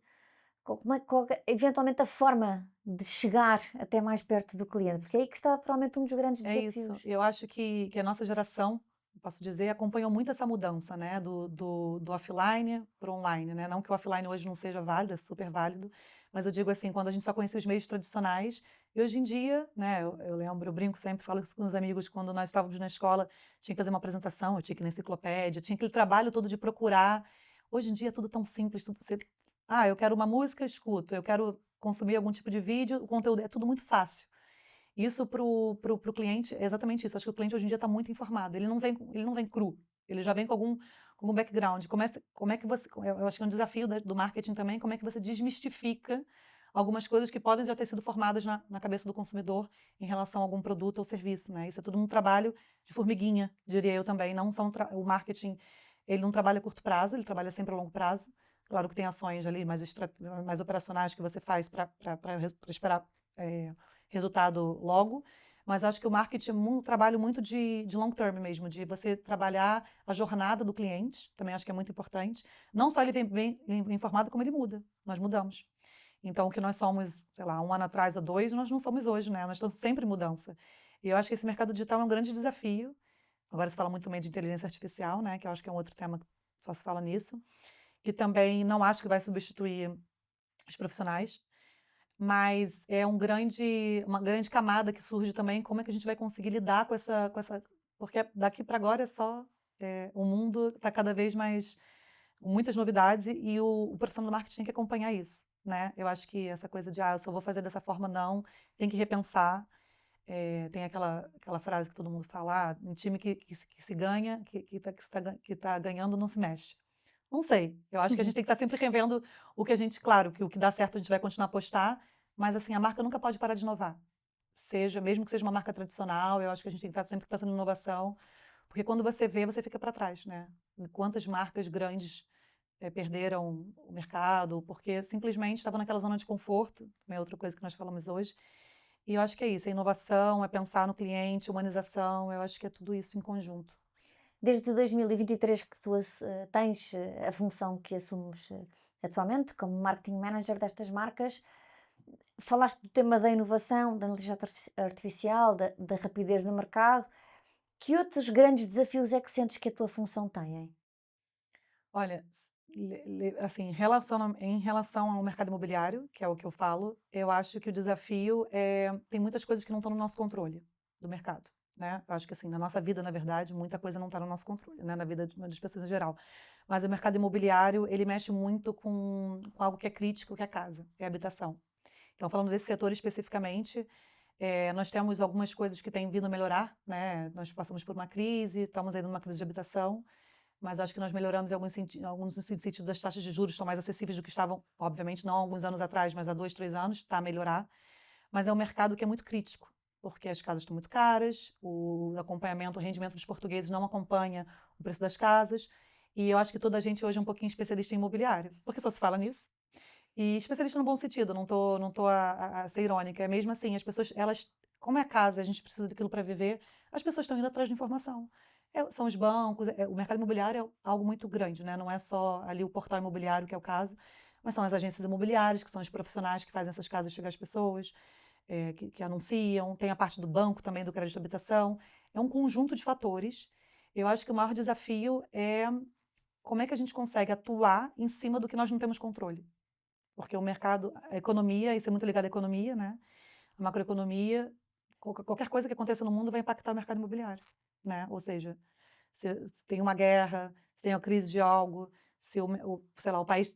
qual é eventualmente a forma de chegar até mais perto do cliente? Porque é aí que está provavelmente um dos grandes é isso. desafios. Eu acho que a nossa geração, posso dizer, acompanhou muito essa mudança, né? Do offline para o online, né? Não que o offline hoje não seja válido, é super válido, mas eu digo assim, quando a gente só conhecia os meios tradicionais, e hoje em dia, né? Eu lembro, eu brinco sempre, falo isso com os amigos, quando nós estávamos na escola, tinha que fazer uma apresentação, eu tinha que ir na enciclopédia, tinha aquele trabalho todo de procurar. Hoje em dia é tudo tão simples, eu quero uma música, escuto, eu quero consumir algum tipo de vídeo, o conteúdo é tudo muito fácil. Isso pro cliente é exatamente isso. Acho que o cliente hoje em dia está muito informado. Ele não vem cru. Ele já vem com algum background. Como é que você... Eu acho que é um desafio do marketing também, como é que você desmistifica algumas coisas que podem já ter sido formadas na cabeça do consumidor em relação a algum produto ou serviço, né? Isso é tudo um trabalho de formiguinha, diria eu também. Não são o marketing, ele não trabalha a curto prazo, ele trabalha sempre a longo prazo. Claro que tem ações ali mais operacionais que você faz para esperar resultado logo, mas acho que o marketing é um trabalho muito de long term mesmo, de você trabalhar a jornada do cliente, também acho que é muito importante. Não só ele vem bem informado, como ele muda. Nós mudamos. Então, o que nós somos, sei lá, um ano atrás ou dois, nós não somos hoje, né? Nós estamos sempre em mudança. E eu acho que esse mercado digital é um grande desafio. Agora se fala muito também de inteligência artificial, né? Que eu acho que é um outro tema que só se fala nisso. Que também não acho que vai substituir os profissionais, mas é uma grande camada que surge também, como é que a gente vai conseguir lidar com essa, porque daqui para agora é só, o mundo está cada vez mais, com muitas novidades, e o profissional do marketing tem que acompanhar isso, né? Eu acho que essa coisa de, eu só vou fazer dessa forma, não, tem que repensar. Tem aquela frase que todo mundo fala, um time que se ganha, que tá ganhando não se mexe. Não sei. Eu acho que a gente tem que estar sempre revendo o que a gente, claro, que o que dá certo a gente vai continuar a postar, mas assim, a marca nunca pode parar de inovar. Mesmo que seja uma marca tradicional, eu acho que a gente tem que estar sempre pensando em inovação, porque quando você vê, você fica para trás, né? Quantas marcas grandes perderam o mercado, porque simplesmente estavam naquela zona de conforto, também é outra coisa que nós falamos hoje. E eu acho que é isso, é inovação, é pensar no cliente, humanização, eu acho que é tudo isso em conjunto. Desde 2023 que tu tens a função que assumes atualmente como marketing manager destas marcas, falaste do tema da inovação, da inteligência artificial, da rapidez no mercado. Que outros grandes desafios é que sentes que a tua função tem? Olha, assim, em relação ao mercado imobiliário, que é o que eu falo, eu acho que o desafio tem muitas coisas que não estão no nosso controle do mercado, né? Eu acho que assim, na nossa vida, na verdade, muita coisa não está no nosso controle, né? Na vida das pessoas em geral. Mas o mercado imobiliário, ele mexe muito com algo que é crítico, que é a casa, é a habitação. Então, falando desse setor especificamente, nós temos algumas coisas que têm vindo a melhorar, né? Nós passamos por uma crise, estamos aí numa crise de habitação, mas acho que nós melhoramos em alguns sentidos, das taxas de juros estão mais acessíveis do que estavam, obviamente, não há alguns anos atrás, mas há 2, 3 anos, está a melhorar. Mas é um mercado que é muito crítico, porque as casas estão muito caras, o acompanhamento, o rendimento dos portugueses não acompanha o preço das casas, e eu acho que toda a gente hoje é um pouquinho especialista em imobiliário, porque só se fala nisso. E especialista no bom sentido, não tô a ser irônica, é mesmo assim, as pessoas, elas, como é casa, a gente precisa daquilo para viver, as pessoas estão indo atrás de informação. São os bancos, o mercado imobiliário é algo muito grande, né? Não é só ali o portal imobiliário que é o caso, mas são as agências imobiliárias, que são os profissionais que fazem essas casas chegar às pessoas, que anunciam, tem a parte do banco também, do crédito de habitação, é um conjunto de fatores. Eu acho que o maior desafio é como é que a gente consegue atuar em cima do que nós não temos controle. Porque o mercado, a economia, isso é muito ligado à economia, né? A macroeconomia, qualquer coisa que aconteça no mundo vai impactar o mercado imobiliário, né? Ou seja, se tem uma guerra, se tem uma crise de algo, se sei lá, o país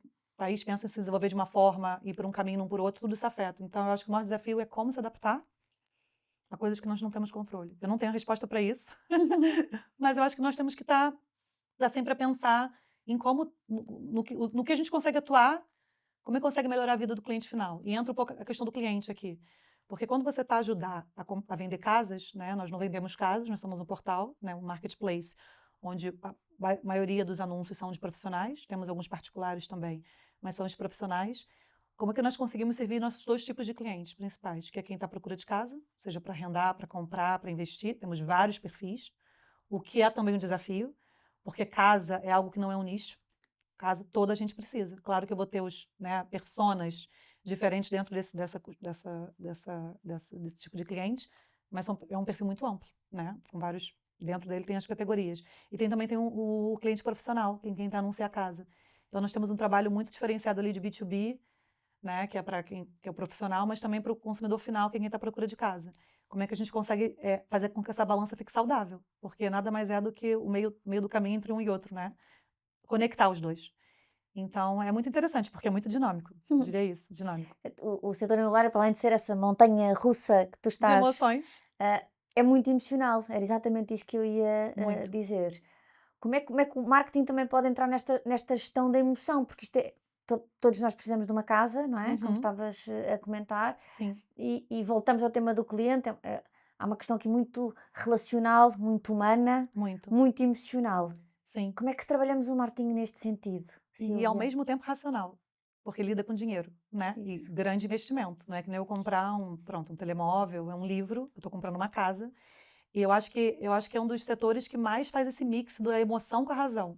pensa em se desenvolver de uma forma, ir por um caminho, não por outro, tudo isso afeta. Então, eu acho que o maior desafio é como se adaptar a coisas que nós não temos controle. Eu não tenho a resposta para isso, mas eu acho que nós temos que estar sempre a pensar em como, no que a gente consegue atuar, como é que consegue melhorar a vida do cliente final? E entra um pouco a questão do cliente aqui. Porque quando você está a ajudar a vender casas, né, nós não vendemos casas, nós somos um portal, né, um marketplace, onde a maioria dos anúncios são de profissionais, temos alguns particulares também, mas são os profissionais. Como é que nós conseguimos servir nossos 2 tipos de clientes principais? Que é quem está à procura de casa, seja para arrendar, para comprar, para investir, temos vários perfis, o que é também um desafio, porque casa é algo que não é um nicho, casa toda a gente precisa. Claro que eu vou ter personas diferentes dentro desse tipo de cliente, mas é um perfil muito amplo, né? Com vários, dentro dele tem as categorias. E também tem o cliente profissional, quem está anunciar a casa. Então nós temos um trabalho muito diferenciado ali de B2B, né? Que é para quem que é o profissional, mas também para o consumidor final, que é quem está à procura de casa. Como é que a gente consegue fazer com que essa balança fique saudável? Porque nada mais é do que o meio do caminho entre um e outro, né? Conectar os dois. Então, é muito interessante, porque é muito dinâmico, diria isso, dinâmico. O setor imobiliário, para além de ser essa montanha russa que tu De estás, emoções, é muito emocional. Era exatamente isso que eu ia muito. dizer. Como é que o marketing também pode entrar nesta gestão da emoção? Porque isto é, todos nós precisamos de uma casa, não é? Como Uhum, estavas a comentar. sim, E voltamos ao tema do cliente. Há uma questão aqui muito relacional, muito humana, muito, muito emocional. sim. Como é que trabalhamos o marketing neste sentido, E ao Silvia? mesmo tempo racional, porque lida com dinheiro, né? E Isso. grande investimento, não é que nem eu comprar um telemóvel, é um livro, eu estou comprando uma casa. E eu acho que é um dos setores que mais faz esse mix da emoção com a razão.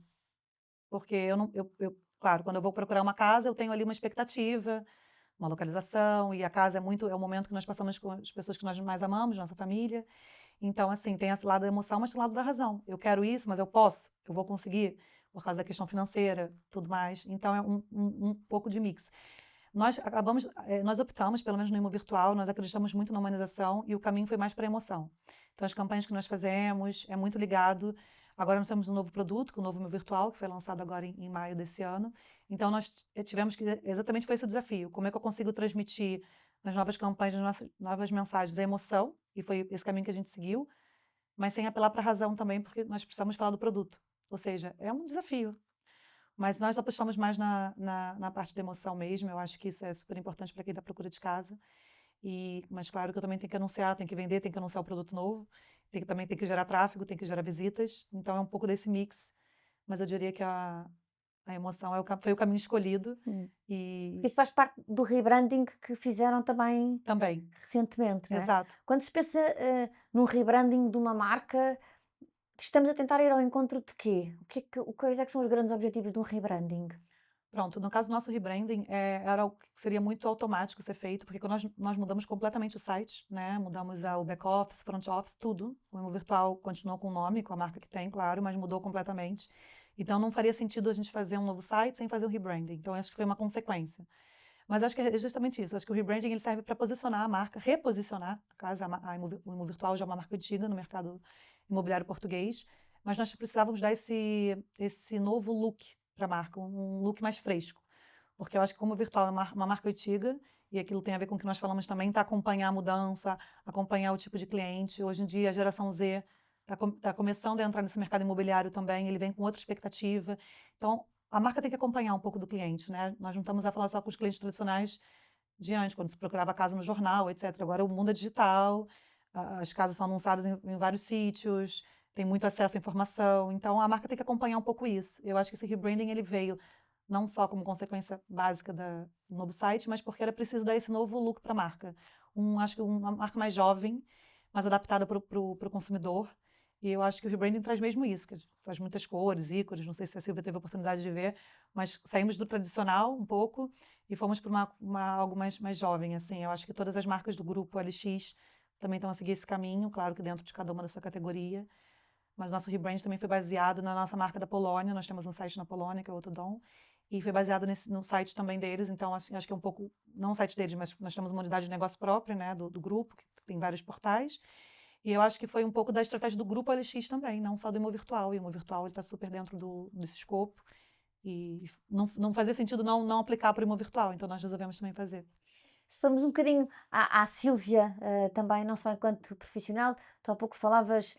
Porque eu não, claro, quando eu vou procurar uma casa, eu tenho ali uma expectativa, uma localização, e a casa é o momento que nós passamos com as pessoas que nós mais amamos, nossa família. Então, assim, tem esse lado da emoção, mas tem o lado da razão. Eu quero isso, mas eu posso, eu vou conseguir, por causa da questão financeira, tudo mais. Então, é um pouco de mix. Nós optamos, pelo menos no Imo Virtual, nós acreditamos muito na humanização e o caminho foi mais para a emoção. Então, as campanhas que nós fazemos é muito ligado. Agora nós temos um novo produto, que é o novo Imo Virtual, que foi lançado agora em maio desse ano. Então, nós tivemos que, exatamente foi esse o desafio. Como é que eu consigo transmitir nas novas campanhas, nas nossas novas mensagens, a emoção, e foi esse caminho que a gente seguiu, mas sem apelar para a razão também, porque nós precisamos falar do produto. Ou seja, é um desafio. Mas nós apostamos mais na parte da emoção mesmo. Eu acho que isso é super importante para quem está à procura de casa. Mas claro que eu também tenho que anunciar, tenho que vender, tenho que anunciar o produto novo, também tem que gerar tráfego, tem que gerar visitas. Então é um pouco desse mix. Mas eu diria que a emoção foi o caminho escolhido. Hum. E Isso faz parte do rebranding que fizeram também também, recentemente, não é? exato. Quando se pensa num rebranding de uma marca, estamos a tentar ir ao encontro de quê? Quais é que são os grandes objetivos de um rebranding? Pronto, no caso do nosso rebranding, era algo que seria muito automático ser feito, porque quando nós mudamos completamente o site, né? Mudamos o back-office, front-office, tudo. O Imo Virtual continuou com o nome, com a marca que tem, claro, mas mudou completamente. Então, não faria sentido a gente fazer um novo site sem fazer um rebranding. Então, acho que foi uma consequência. Mas acho que é justamente isso. Acho que o rebranding ele serve para posicionar a marca, reposicionar. No caso, o Imo Virtual já é uma marca antiga no mercado imobiliário português, mas nós precisávamos dar esse novo look para a marca, um look mais fresco. Porque eu acho que como o virtual é uma marca antiga, e aquilo tem a ver com o que nós falamos também, tá acompanhar a mudança, acompanhar o tipo de cliente. Hoje em dia, a geração Z está começando a entrar nesse mercado imobiliário também, ele vem com outra expectativa. Então, a marca tem que acompanhar um pouco do cliente, né? Nós não estamos a falar só com os clientes tradicionais de antes, quando se procurava casa no jornal, etc. Agora o mundo é digital, as casas são anunciadas em vários sítios, tem muito acesso à informação, então a marca tem que acompanhar um pouco isso. Eu acho que esse rebranding ele veio não só como consequência básica do novo site, mas porque era preciso dar esse novo look para a marca. Acho que uma marca mais jovem, mais adaptada para o consumidor. E eu acho que o rebranding traz mesmo isso, que traz muitas cores, ícones, não sei se a Silvia teve a oportunidade de ver, mas saímos do tradicional um pouco e fomos para algo mais jovem, assim. Eu acho que todas as marcas do grupo LX também estão a seguir esse caminho, claro que dentro de cada uma da sua categoria. Mas nosso rebrand também foi baseado na nossa marca da Polônia. Nós temos um site na Polônia, que é o Otodom, e foi baseado no site também deles. Então, acho que é um pouco, não o site deles, mas nós temos uma unidade de negócio própria, né, do grupo, que tem vários portais. E eu acho que foi um pouco da estratégia do grupo LX também, não só do Imo Virtual. E o Imo Virtual está super dentro desse escopo. E não fazia sentido não aplicar para o Imo Virtual, então nós resolvemos também fazer. Se formos um bocadinho à Sílvia, também, não só enquanto profissional, tu há pouco falavas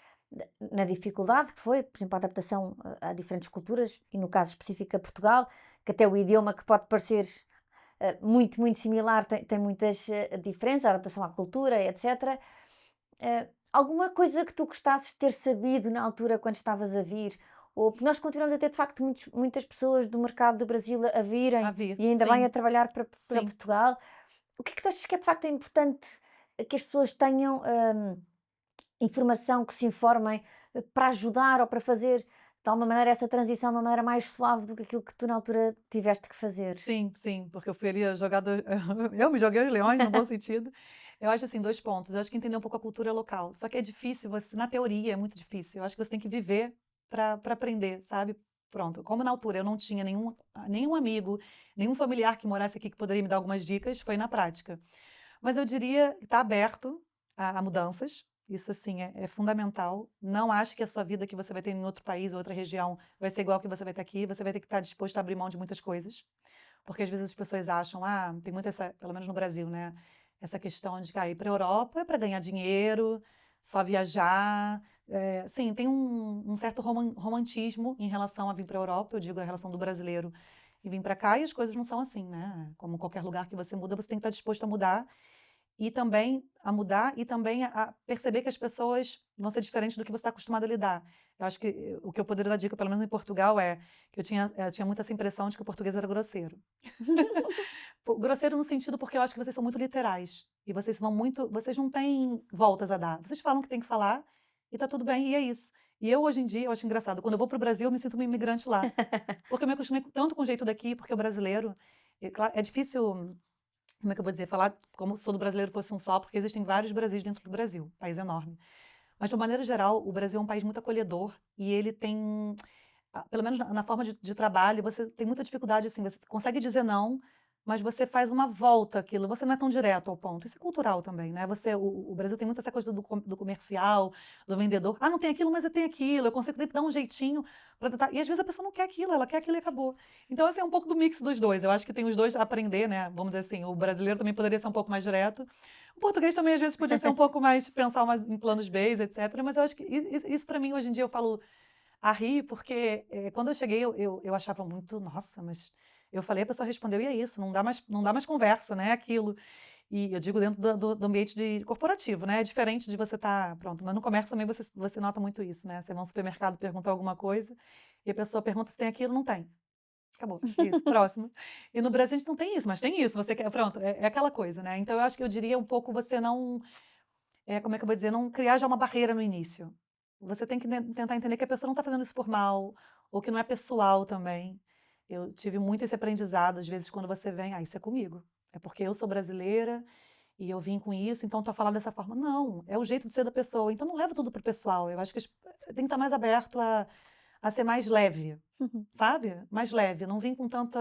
na dificuldade que foi, por exemplo, a adaptação a diferentes culturas, e no caso específico a Portugal, que até o idioma que pode parecer muito, muito similar tem muitas diferenças, a adaptação à cultura, etc. Alguma coisa que tu gostasses de ter sabido na altura quando estavas a vir? Ou porque nós continuamos a ter, de facto, muitas pessoas do mercado do Brasil a A virem vir, e ainda bem a sim, trabalhar para sim. Portugal. O que é que tu achas que é de facto é importante que as pessoas tenham informação, que se informem para ajudar ou para fazer de alguma maneira essa transição de uma maneira mais suave do que aquilo que tu na altura tiveste que fazer? Sim, sim, porque eu fui ali a jogador eu me joguei aos leões, no bom sentido. Eu acho, assim, 2 pontos. Eu acho que entender um pouco a cultura local. Só que é difícil na teoria é muito difícil. Eu acho que você tem que viver para aprender, sabe. Pronto, como na altura eu não tinha nenhum amigo, nenhum familiar que morasse aqui que poderia me dar algumas dicas, foi na prática. Mas eu diria que tá aberto a mudanças. Isso, assim, é fundamental. Não ache que a sua vida que você vai ter em outro país ou outra região vai ser igual que você vai ter aqui. Você vai ter que estar disposto a abrir mão de muitas coisas. Porque às vezes as pessoas acham, tem muito essa, pelo menos no Brasil, né? Essa questão de ir para a Europa é para ganhar dinheiro, só viajar. Sim, tem um certo romantismo em relação a vir para a Europa, eu digo a relação do brasileiro e vir para cá, e as coisas não são assim, né? Como qualquer lugar que você muda, você tem que estar disposto a mudar e também a mudar e também a perceber que as pessoas vão ser diferentes do que você está acostumado a lidar. Eu acho que o que eu poderia dar dica, pelo menos em Portugal, é que eu tinha muito essa impressão de que o português era grosseiro. Grosseiro no sentido porque eu acho que vocês são muito literais e vocês não têm voltas a dar. Vocês falam o que tem que falar e tá tudo bem e é isso. E eu hoje em dia, eu acho engraçado, quando eu vou para o Brasil, eu me sinto uma imigrante lá, porque eu me acostumei tanto com o jeito daqui, porque o brasileiro, claro, é difícil, como é que eu vou dizer, falar como se todo brasileiro fosse um só, porque existem vários Brasis dentro do Brasil, país enorme. Mas, de uma maneira geral, o Brasil é um país muito acolhedor e ele tem, pelo menos na forma de trabalho, você tem muita dificuldade, assim, você consegue dizer não, mas você faz uma volta àquilo, você não é tão direto ao ponto. Isso é cultural também, né? O Brasil tem muito essa coisa do comercial, do vendedor. Não tem aquilo, mas eu tenho aquilo, eu consigo dar um jeitinho para tentar. E às vezes a pessoa não quer aquilo, ela quer aquilo e acabou. Então, assim, é um pouco do mix dos dois. Eu acho que tem os dois a aprender, né? Vamos dizer assim, o brasileiro também poderia ser um pouco mais direto. O português também, às vezes, podia ser um pouco mais, pensar mais em planos B, etc. Mas eu acho que isso para mim, hoje em dia, eu falo a rir, porque quando eu cheguei, eu achava muito, nossa, mas eu falei, a pessoa respondeu, e é isso, não dá mais conversa, né? Aquilo. E eu digo dentro do ambiente corporativo, né? É diferente de você estar, pronto, mas no comércio também você nota muito isso, né? Você vai no supermercado perguntar alguma coisa, e a pessoa pergunta se tem aquilo, não tem. Acabou, é isso, próximo. E no Brasil a gente não tem isso, mas tem isso, você quer, pronto, é aquela coisa, né? Então eu acho que eu diria um pouco você não, como é que eu vou dizer, não criar já uma barreira no início. Você tem que tentar entender que a pessoa não está fazendo isso por mal, ou que não é pessoal também. Eu tive muito esse aprendizado, às vezes, quando você vem, isso é comigo. É porque eu sou brasileira e eu vim com isso, então estou a falar dessa forma. Não, é o jeito de ser da pessoa. Então não leva tudo para o pessoal. Eu acho que tem que estar mais aberto a ser mais leve, sabe? Mais leve. Não vim com tanto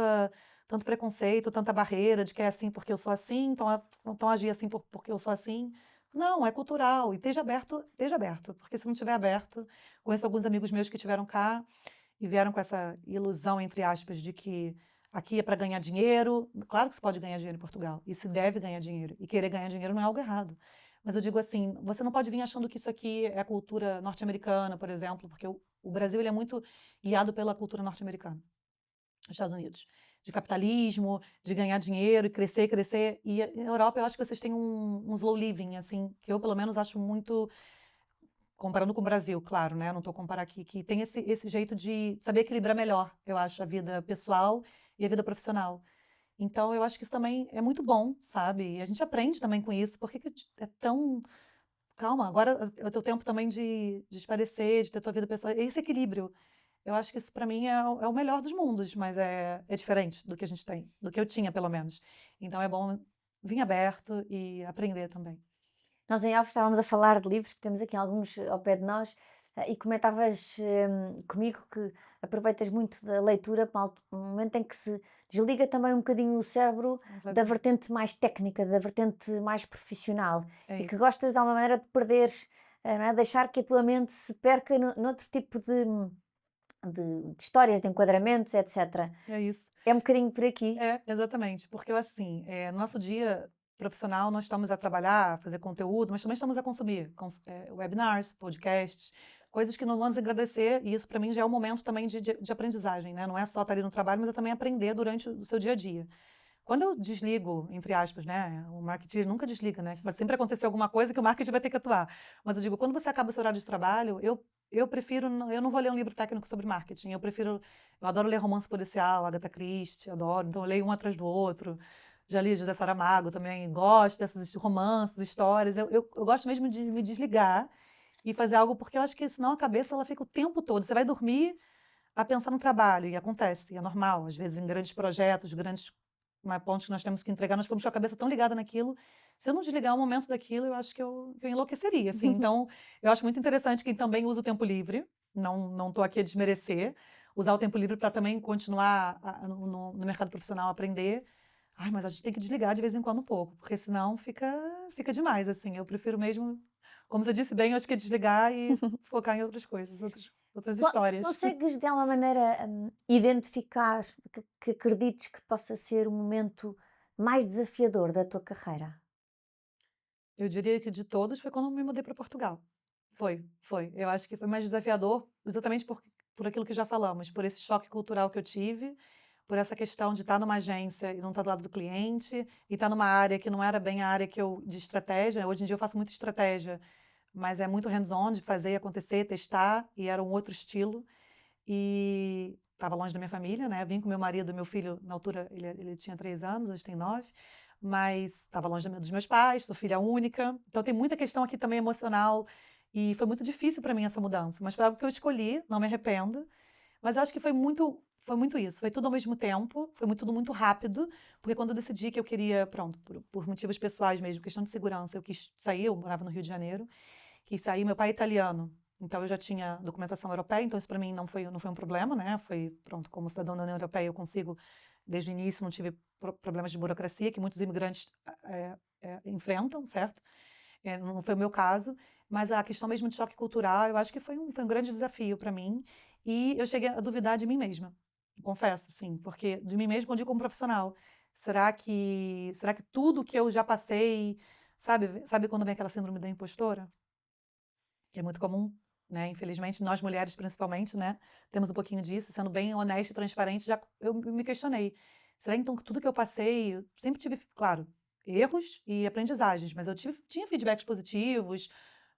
preconceito, tanta barreira de que é assim porque eu sou assim, então agir assim porque eu sou assim. Não, é cultural. E esteja aberto. Porque se não estiver aberto, conheço alguns amigos meus que estiveram cá e vieram com essa ilusão, entre aspas, de que aqui é para ganhar dinheiro. Claro que se pode ganhar dinheiro em Portugal, e se deve ganhar dinheiro. E querer ganhar dinheiro não é algo errado. Mas eu digo assim, você não pode vir achando que isso aqui é a cultura norte-americana, por exemplo, porque o Brasil ele é muito guiado pela cultura norte-americana, nos Estados Unidos. De capitalismo, de ganhar dinheiro e crescer, crescer. E na Europa eu acho que vocês têm um slow living, assim, que eu pelo menos acho muito comparando com o Brasil, claro, né? Não estou comparando aqui, que tem esse jeito de saber equilibrar melhor, eu acho, a vida pessoal e a vida profissional. Então, eu acho que isso também é muito bom, sabe? E a gente aprende também com isso. Por que que é tão. Calma, agora é o teu tempo também de esparecer, de ter tua vida pessoal. É esse equilíbrio. Eu acho que isso, para mim, é o melhor dos mundos, mas é diferente do que a gente tem, do que eu tinha, pelo menos. Então, é bom vir aberto e aprender também. Nós em off estávamos a falar de livros, porque temos aqui alguns ao pé de nós, e comentavas comigo que aproveitas muito da leitura para um momento em que se desliga também um bocadinho o cérebro da Completamente. vertente mais técnica, da vertente mais profissional, É e que isso. gostas de alguma maneira de perder, não é? Deixar que a tua mente se perca noutro tipo de histórias, de enquadramentos, etc. É isso. É um bocadinho por aqui. Exatamente, porque assim, no nosso dia profissional nós estamos a trabalhar, a fazer conteúdo, mas também estamos a consumir webinars, podcasts, coisas que não vão nos agradecer, e isso para mim já é um momento também de aprendizagem, né? Não é só estar ali no trabalho, mas é também aprender durante o seu dia a dia. Quando eu desligo, entre aspas, né? O marketing nunca desliga, né? Pode sempre acontecer alguma coisa que o marketing vai ter que atuar. Mas eu digo, quando você acaba o seu horário de trabalho, eu prefiro, eu não vou ler um livro técnico sobre marketing, eu adoro ler romance policial, Agatha Christie, adoro, então eu leio um atrás do outro. Já li José Saramago também, gosto desses romances, histórias. Eu gosto mesmo de me desligar e fazer algo, porque eu acho que senão a cabeça ela fica o tempo todo. Você vai dormir a pensar no trabalho, e acontece, e é normal, às vezes em grandes projetos, grandes pontos que nós temos que entregar, nós ficamos com a cabeça tão ligada naquilo. Se eu não desligar um momento daquilo, eu acho que eu enlouqueceria, assim. Então, eu acho muito interessante quem também usa o tempo livre, não estou aqui a desmerecer, usar o tempo livre para também continuar no mercado profissional a aprender. Mas a gente tem que desligar de vez em quando um pouco, porque senão fica demais, assim. Eu prefiro mesmo como você disse bem, eu acho que é desligar e focar em outras coisas, outras histórias. Consegues, de alguma maneira, identificar que acredites que possa ser o momento mais desafiador da tua carreira? Eu diria que de todos foi quando eu me mudei para Portugal. Foi. Eu acho que foi mais desafiador, exatamente por aquilo que já falamos, por esse choque cultural que eu tive, por essa questão de estar numa agência e não estar do lado do cliente, e estar numa área que não era bem a área que eu de estratégia. Hoje em dia eu faço muita estratégia, mas é muito hands-on de fazer acontecer, testar, e era um outro estilo. E estava longe da minha família, né? Vim com meu marido, meu filho, na altura, ele tinha 3 anos, hoje tem 9, mas estava longe dos meus pais, sou filha única. Então tem muita questão aqui também emocional, e foi muito difícil para mim essa mudança, mas foi algo que eu escolhi, não me arrependo. Mas eu acho que foi muito isso, foi tudo ao mesmo tempo, tudo muito rápido, porque quando eu decidi que eu queria, pronto, por motivos pessoais mesmo, questão de segurança, eu quis sair, eu morava no Rio de Janeiro, quis sair, meu pai é italiano, então eu já tinha documentação europeia, então isso para mim não foi um problema, né? Foi, pronto, como cidadão da União Europeia eu consigo, desde o início não tive problemas de burocracia que muitos imigrantes enfrentam, certo? Não foi o meu caso, mas a questão mesmo de choque cultural, eu acho que foi um grande desafio para mim, e eu cheguei a duvidar de mim mesma, confesso, sim, porque de mim mesma eu digo como profissional. Será que tudo que eu já passei, sabe quando vem aquela síndrome da impostora? Que é muito comum, né? Infelizmente, nós mulheres principalmente, né? Temos um pouquinho disso, sendo bem honesta e transparente, eu me questionei. Será então que tudo que eu passei, eu sempre tive, claro, erros e aprendizagens, mas tinha feedbacks positivos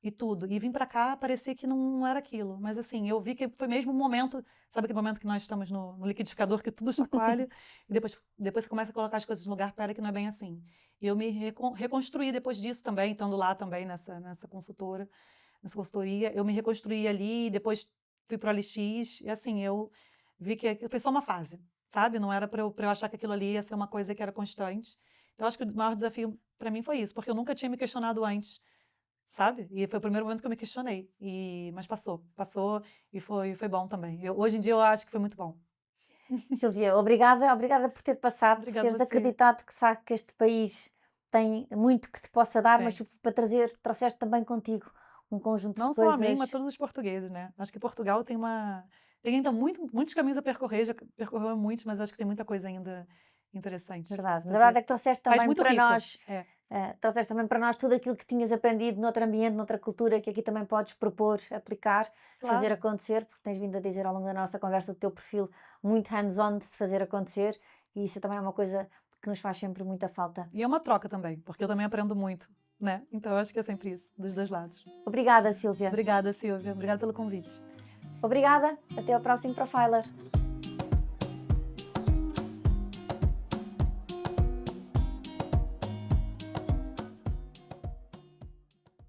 e tudo. E vim pra cá, parecia que não era aquilo. Mas assim, eu vi que foi mesmo um momento, sabe aquele momento que nós estamos no liquidificador, que tudo chacoalha, e depois você começa a colocar as coisas no lugar, pera que não é bem assim. E eu me reconstruí depois disso também, estando lá também nessa consultoria, eu me reconstruí ali, depois fui para o OLX, e assim, eu vi que foi só uma fase, sabe? Não era para eu achar que aquilo ali ia ser uma coisa que era constante. Então, acho que o maior desafio para mim foi isso, porque eu nunca tinha me questionado antes, sabe? E foi o primeiro momento que eu me questionei. Mas passou e foi bom também. Hoje em dia eu acho que foi muito bom. Silvia, obrigada por ter passado, por Obrigada a teres você. acreditado que sabe que este país tem muito que te possa dar, mas Tem. sobretudo trouxeste também contigo um conjunto de Não só a mim, mas coisas. todos os portugueses, né? Acho que Portugal tem ainda muitos caminhos a percorrer, já percorreu muitos, mas acho que tem muita coisa ainda interessante para se Verdade, mas a verdade fazer. é que trouxeste Faz também muito para rico. nós, É, tudo aquilo que tinhas aprendido noutro ambiente, noutra cultura, que aqui também podes propor, aplicar, fazer claro. acontecer, porque tens vindo a dizer ao longo da nossa conversa do teu perfil muito hands-on de fazer acontecer, e isso também é uma coisa que nos faz sempre muita falta. E é uma troca também, porque eu também aprendo muito, né? Então eu acho que é sempre isso, dos dois lados. Obrigada, Silvia. Obrigada, Silvia. Obrigada pelo convite. Obrigada, até ao próximo Profiler.